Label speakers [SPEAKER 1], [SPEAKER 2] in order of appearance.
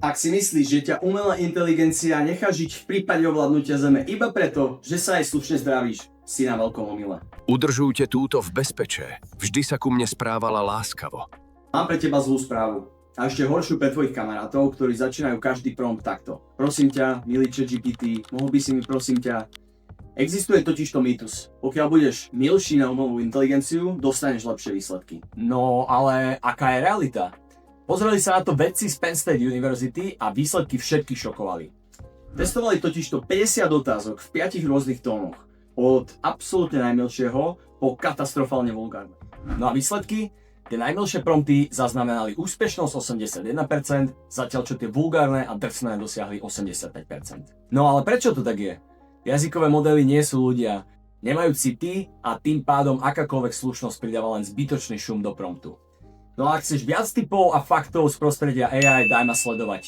[SPEAKER 1] Ak si myslíš, že ťa umelá inteligencia nechá žiť v prípade ovládnutia Zeme iba preto, že sa aj slušne zdravíš, si na veľkom omyle.
[SPEAKER 2] Udržujte túto v bezpečí. Vždy sa ku mne správala láskavo.
[SPEAKER 1] Mám pre teba zlú správu. A ešte horšiu pre tvojich kamarátov, ktorí začínajú každý prompt takto. Prosím ťa, milý ChatGPT, mohol by si mi prosím ťa... Existuje totižto mýtus. Pokiaľ budeš milší na umelú inteligenciu, dostaneš lepšie výsledky.
[SPEAKER 3] No, ale aká je realita? Pozreli sa na to vedci z Penn State University a výsledky všetkých šokovali.
[SPEAKER 1] Testovali totižto 50 otázok v 5 rôznych tónoch. Od absolútne najmilšieho po katastrofálne vulgárne.
[SPEAKER 3] No a výsledky? Tie najmilšie prompty zaznamenali úspešnosť 81%, zatiaľ čo tie vulgárne a drsné dosiahli 85%. No ale prečo to tak je? Jazykové modely nie sú ľudia, nemajú city a tým pádom akákoľvek slušnosť pridáva len zbytočný šum do promptu. No a ak chceš viac tipov a faktov z prostredia AI, daj ma sledovať.